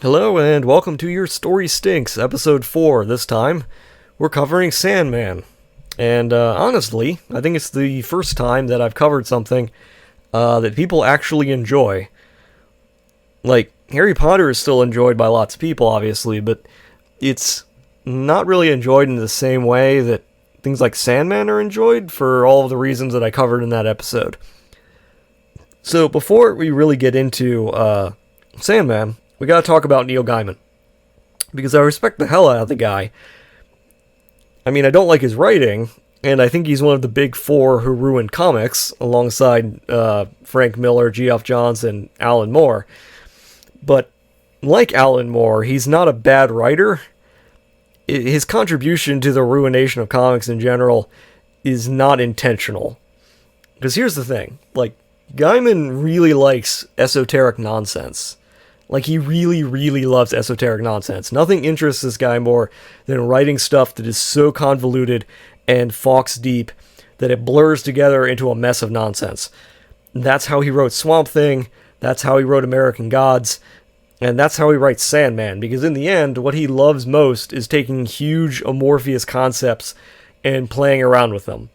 Hello and welcome to Your Story Stinks, episode 4. This time, we're covering Sandman. And honestly, I think it's the first time that I've covered something that people actually enjoy. Like, Harry Potter is still enjoyed by lots of people, obviously, but it's not really enjoyed in the same way that things like Sandman are enjoyed for all of the reasons that I covered in that episode. So before we really get into Sandman, we gotta talk about Neil Gaiman. Because I respect the hell out of the guy. I mean, I don't like his writing, and I think he's one of the big four who ruined comics, alongside Frank Miller, Geoff Johns, and Alan Moore. But, like Alan Moore, he's not a bad writer. His contribution to the ruination of comics in general is not intentional. Because here's the thing, like, Gaiman really likes esoteric nonsense. Like, he really, really loves esoteric nonsense. Nothing interests this guy more than writing stuff that is so convoluted and fox deep that it blurs together into a mess of nonsense. That's how he wrote Swamp Thing, that's how he wrote American Gods, and that's how he writes Sandman, because in the end, what he loves most is taking huge amorphous concepts and playing around with them.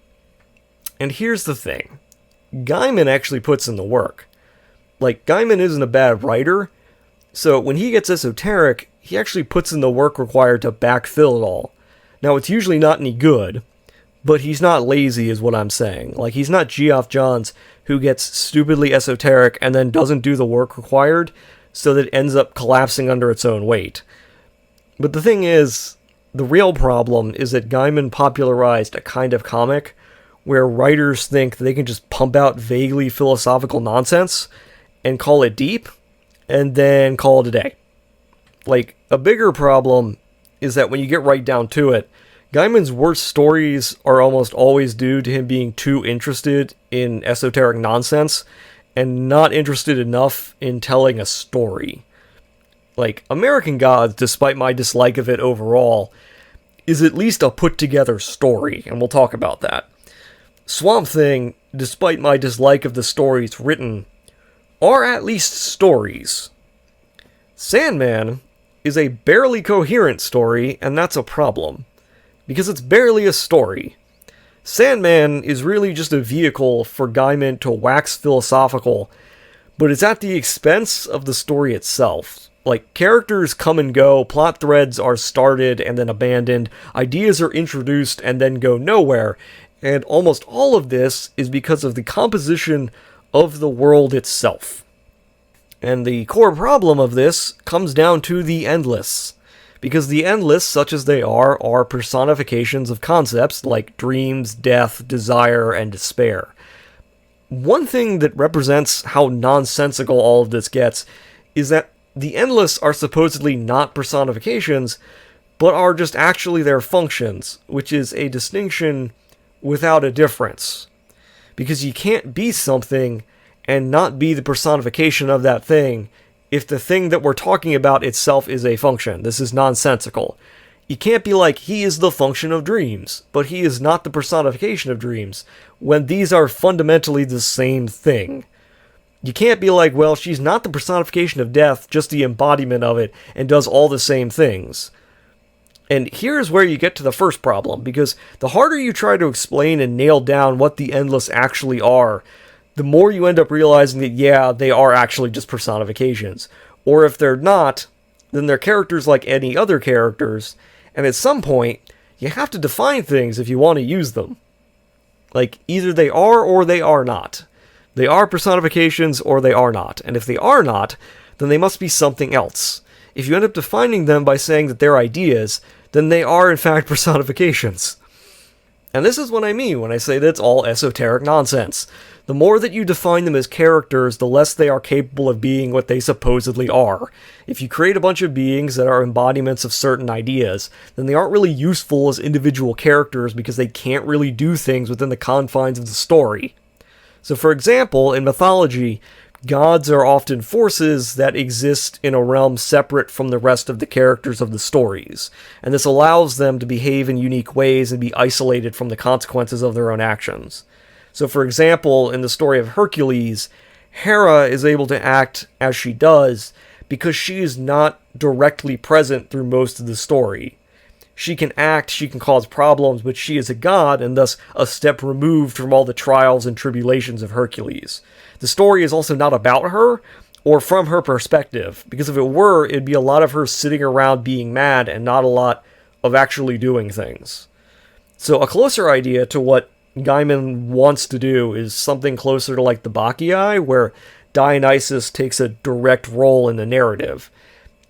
And here's the thing. Gaiman actually puts in the work. Like, Gaiman isn't a bad writer, so when he gets esoteric, he actually puts in the work required to backfill it all. Now, it's usually not any good, but he's not lazy is what I'm saying. Like, he's not Geoff Johns, who gets stupidly esoteric and then doesn't do the work required, so that it ends up collapsing under its own weight. But the thing is, the real problem is that Gaiman popularized a kind of comic where writers think they can just pump out vaguely philosophical nonsense and call it deep, and then call it a day. Like, a bigger problem is that when you get right down to it, Gaiman's worst stories are almost always due to him being too interested in esoteric nonsense and not interested enough in telling a story. Like, American Gods, despite my dislike of it overall, is at least a put-together story, and we'll talk about that. Swamp Thing, despite my dislike of the stories written, are at least stories. Sandman is a barely coherent story, and that's a problem, because it's barely a story. Sandman is really just a vehicle for Gaiman to wax philosophical, but it's at the expense of the story itself. Like, characters come and go, plot threads are started and then abandoned, ideas are introduced and then go nowhere, and almost all of this is because of the composition of the world itself. And the core problem of this comes down to the endless. Because the endless, such as they are personifications of concepts like dreams, death, desire, and despair. One thing that represents how nonsensical all of this gets is that the endless are supposedly not personifications, but are just actually their functions, which is a distinction without a difference. Because you can't be something and not be the personification of that thing if the thing that we're talking about itself is a function. This is nonsensical. You can't be like, he is the function of dreams, but he is not the personification of dreams, when these are fundamentally the same thing. You can't be like, well, she's not the personification of death, just the embodiment of it, and does all the same things. And here's where you get to the first problem, because the harder you try to explain and nail down what the endless actually are, the more you end up realizing that, yeah, they are actually just personifications. Or if they're not, then they're characters like any other characters, and at some point, you have to define things if you want to use them. Like, either they are or they are not. They are personifications or they are not. And if they are not, then they must be something else. If you end up defining them by saying that they're ideas, then they are in fact personifications. And this is what I mean when I say that it's all esoteric nonsense. The more that you define them as characters, the less they are capable of being what they supposedly are. If you create a bunch of beings that are embodiments of certain ideas, then they aren't really useful as individual characters because they can't really do things within the confines of the story. So for example, in mythology, gods are often forces that exist in a realm separate from the rest of the characters of the stories, and this allows them to behave in unique ways and be isolated from the consequences of their own actions. So for example, in the story of Hercules, Hera is able to act as she does because she is not directly present through most of the story. She can act, she can cause problems, but she is a god and thus a step removed from all the trials and tribulations of Hercules. The story is also not about her or from her perspective, because if it were, it'd be a lot of her sitting around being mad and not a lot of actually doing things. So a closer idea to what Gaiman wants to do is something closer to like the Bacchae, where Dionysus takes a direct role in the narrative.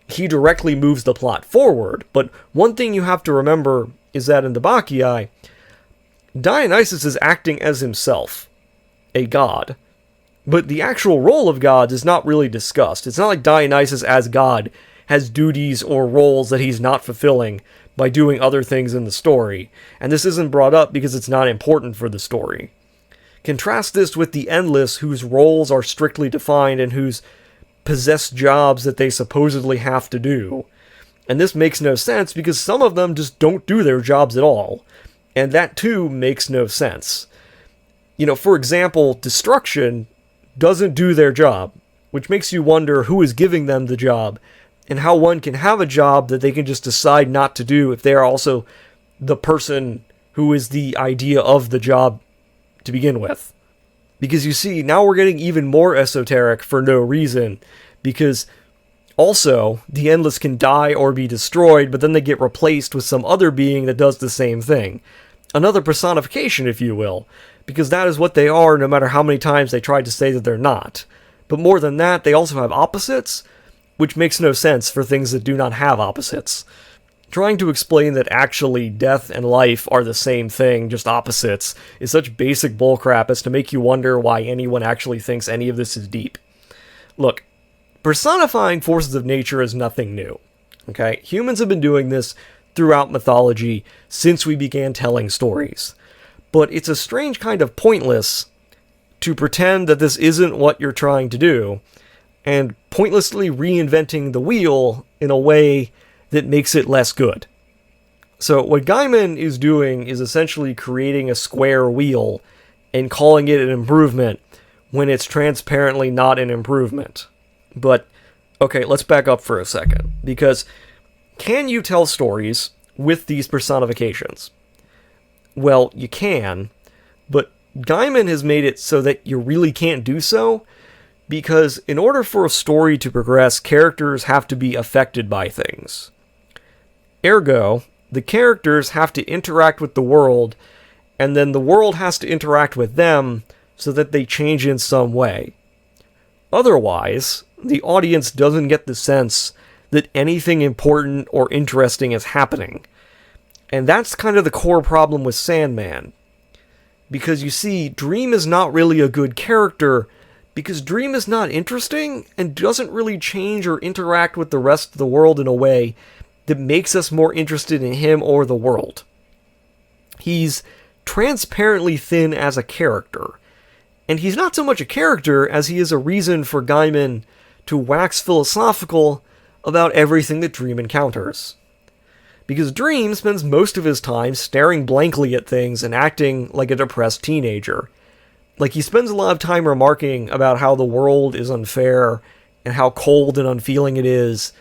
He directly moves the plot forward, but one thing you have to remember is that in the Bacchae, Dionysus is acting as himself, a god. But the actual role of gods is not really discussed. It's not like Dionysus as god has duties or roles that he's not fulfilling by doing other things in the story, and this isn't brought up because it's not important for the story. Contrast this with the Endless, whose roles are strictly defined and whose possess jobs that they supposedly have to do. And this makes no sense because some of them just don't do their jobs at all. And that too makes no sense. For example, Destruction doesn't do their job, which makes you wonder who is giving them the job and how one can have a job that they can just decide not to do if they are also the person who is the idea of the job to begin with. Because you see, now we're getting even more esoteric for no reason, because also, the Endless can die or be destroyed, but then they get replaced with some other being that does the same thing. Another personification, if you will, because that is what they are no matter how many times they try to say that they're not. But more than that, they also have opposites, which makes no sense for things that do not have opposites. Trying to explain that actually death and life are the same thing, just opposites, is such basic bullcrap as to make you wonder why anyone actually thinks any of this is deep. Look, personifying forces of nature is nothing new. Okay? Humans have been doing this throughout mythology since we began telling stories. But it's a strange kind of pointless to pretend that this isn't what you're trying to do, and pointlessly reinventing the wheel in a way that makes it less good. So what Gaiman is doing is essentially creating a square wheel and calling it an improvement when it's transparently not an improvement. But, okay, let's back up for a second, because can you tell stories with these personifications? Well, you can, but Gaiman has made it so that you really can't do so, because in order for a story to progress, characters have to be affected by things. Ergo, the characters have to interact with the world, and then the world has to interact with them so that they change in some way. Otherwise, the audience doesn't get the sense that anything important or interesting is happening. And that's kind of the core problem with Sandman. Because you see, Dream is not really a good character, because Dream is not interesting and doesn't really change or interact with the rest of the world in a way that makes us more interested in him or the world. He's transparently thin as a character, and he's not so much a character as he is a reason for Gaiman to wax philosophical about everything that Dream encounters. Because Dream spends most of his time staring blankly at things and acting like a depressed teenager. Like, he spends a lot of time remarking about how the world is unfair and how cold and unfeeling it is,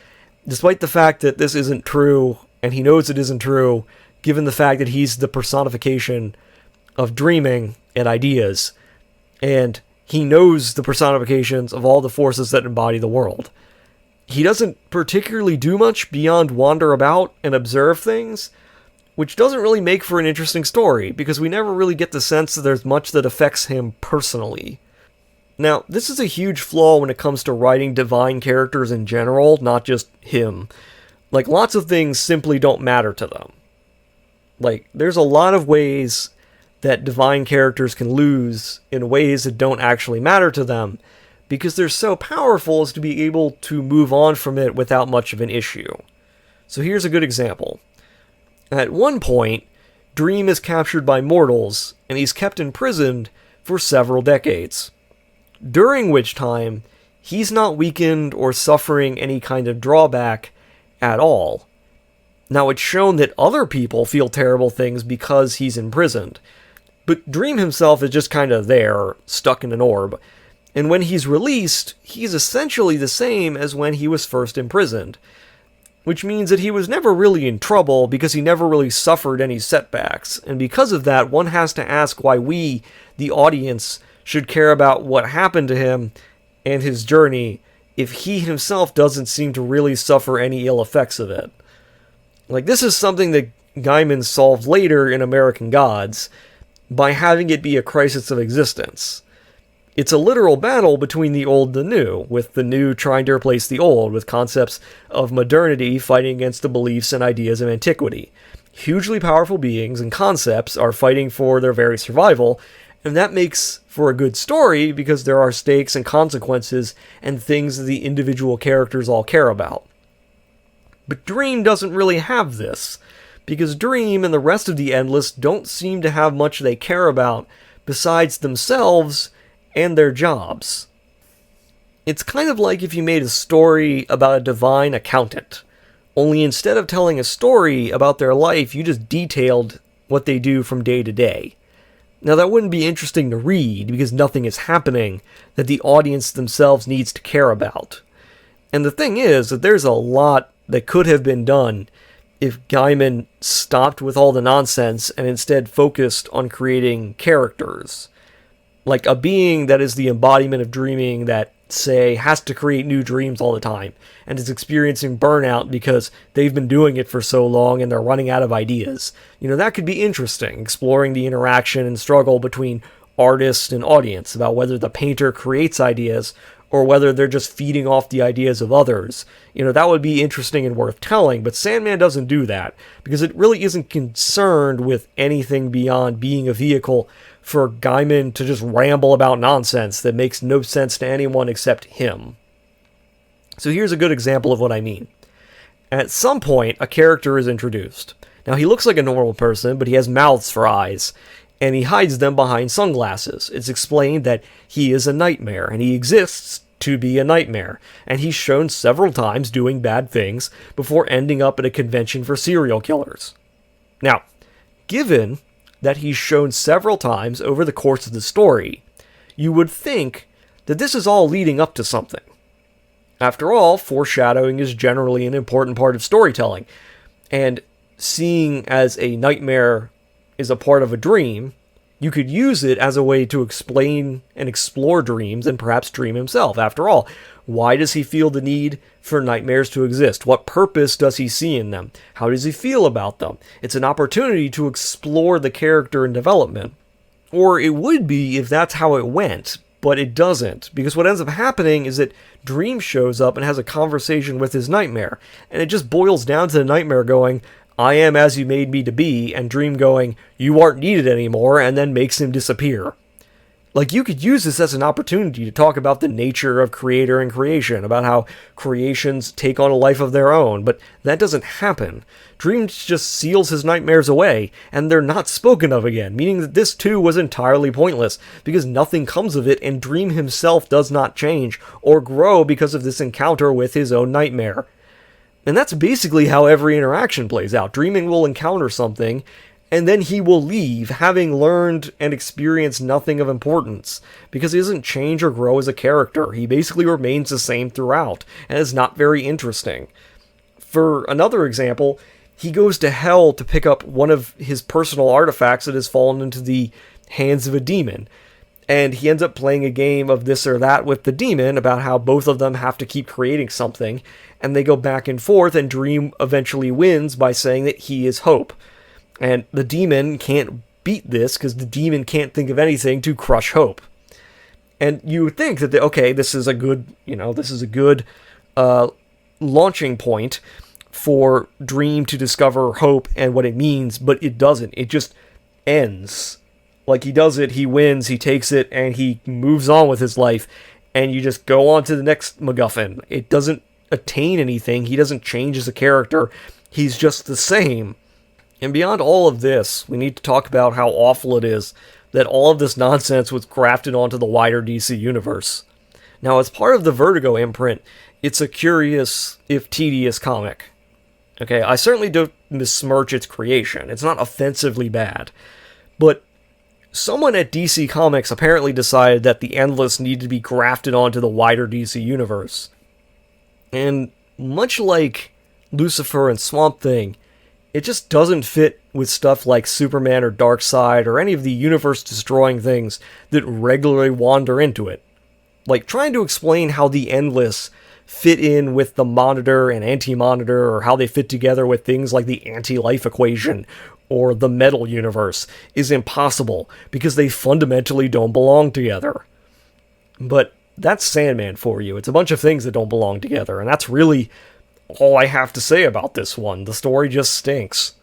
despite the fact that this isn't true, and he knows it isn't true, given the fact that he's the personification of dreaming and ideas, and he knows the personifications of all the forces that embody the world. He doesn't particularly do much beyond wander about and observe things, which doesn't really make for an interesting story, because we never really get the sense that there's much that affects him personally. Now, this is a huge flaw when it comes to writing divine characters in general, not just him. Like, lots of things simply don't matter to them. Like, there's a lot of ways that divine characters can lose in ways that don't actually matter to them, because they're so powerful as to be able to move on from it without much of an issue. So here's a good example. At one point, Dream is captured by mortals, and he's kept imprisoned for several decades. During which time, he's not weakened or suffering any kind of drawback at all. Now, it's shown that other people feel terrible things because he's imprisoned, but Dream himself is just kind of there, stuck in an orb, And when he's released, he's essentially the same as when he was first imprisoned, which means that he was never really in trouble because he never really suffered any setbacks. And because of that, one has to ask why we, the audience, should care about what happened to him and his journey if he himself doesn't seem to really suffer any ill effects of it. Like, this is something that Gaiman solved later in American Gods by having it be a crisis of existence. It's a literal battle between the old and the new, with the new trying to replace the old, with concepts of modernity fighting against the beliefs and ideas of antiquity. Hugely powerful beings and concepts are fighting for their very survival, and that makes for a good story because there are stakes and consequences and things that the individual characters all care about. But Dream doesn't really have this, because Dream and the rest of the Endless don't seem to have much they care about besides themselves and their jobs. It's kind of like if you made a story about a divine accountant, only instead of telling a story about their life, you just detailed what they do from day to day. Now, that wouldn't be interesting to read because nothing is happening that the audience themselves needs to care about. And the thing is that there's a lot that could have been done if Gaiman stopped with all the nonsense and instead focused on creating characters. Like a being that is the embodiment of dreaming that, say, has to create new dreams all the time and is experiencing burnout because they've been doing it for so long and they're running out of ideas. That could be interesting, exploring the interaction and struggle between artist and audience about whether the painter creates ideas or whether they're just feeding off the ideas of others. That would be interesting and worth telling, but Sandman doesn't do that because it really isn't concerned with anything beyond being a vehicle for Gaiman to just ramble about nonsense that makes no sense to anyone except him. So here's a good example of what I mean. At some point, a character is introduced. Now, he looks like a normal person, but he has mouths for eyes, and he hides them behind sunglasses. It's explained that he is a nightmare, and he exists to be a nightmare, and he's shown several times doing bad things before ending up at a convention for serial killers. Now, given that he's shown several times over the course of the story, you would think that this is all leading up to something. After all, foreshadowing is generally an important part of storytelling, and seeing as a nightmare is a part of a dream, you could use it as a way to explain and explore dreams and perhaps Dream himself. After all, why does he feel the need for nightmares to exist? What purpose does he see in them? How does he feel about them? It's an opportunity to explore the character and development. Or it would be if that's how it went, but it doesn't. Because what ends up happening is that Dream shows up and has a conversation with his nightmare. And it just boils down to the nightmare going, "I am as you made me to be," and Dream going, "You aren't needed anymore," and then makes him disappear. Like, you could use this as an opportunity to talk about the nature of creator and creation, about how creations take on a life of their own, but that doesn't happen. Dream just seals his nightmares away, and they're not spoken of again, meaning that this too was entirely pointless, because nothing comes of it, and Dream himself does not change or grow because of this encounter with his own nightmare. And that's basically how every interaction plays out. Dreaming will encounter something, and then he will leave, having learned and experienced nothing of importance, because he doesn't change or grow as a character. He basically remains the same throughout, and is not very interesting. For another example, he goes to hell to pick up one of his personal artifacts that has fallen into the hands of a demon. And he ends up playing a game of this or that with the demon about how both of them have to keep creating something, and they go back and forth, and Dream eventually wins by saying that he is hope. And the demon can't beat this because the demon can't think of anything to crush hope. And you would think that, this is a good, launching point for Dream to discover hope and what it means, but it doesn't. It just ends. Like, he does it, he wins, he takes it, and he moves on with his life, and you just go on to the next MacGuffin. It doesn't attain anything, he doesn't change as a character, he's just the same. And beyond all of this, we need to talk about how awful it is that all of this nonsense was grafted onto the wider DC universe. Now, as part of the Vertigo imprint, it's a curious, if tedious, comic. Okay, I certainly don't besmirch its creation. It's not offensively bad. But someone at DC Comics apparently decided that the Endless needed to be grafted onto the wider DC universe. And much like Lucifer and Swamp Thing, it just doesn't fit with stuff like Superman or Darkseid or any of the universe-destroying things that regularly wander into it. Like, trying to explain how the Endless fit in with the Monitor and Anti-Monitor, or how they fit together with things like the Anti-Life Equation or the Metal Universe is impossible, because they fundamentally don't belong together. But that's Sandman for you. It's a bunch of things that don't belong together, and that's really all I have to say about this one. The story just stinks.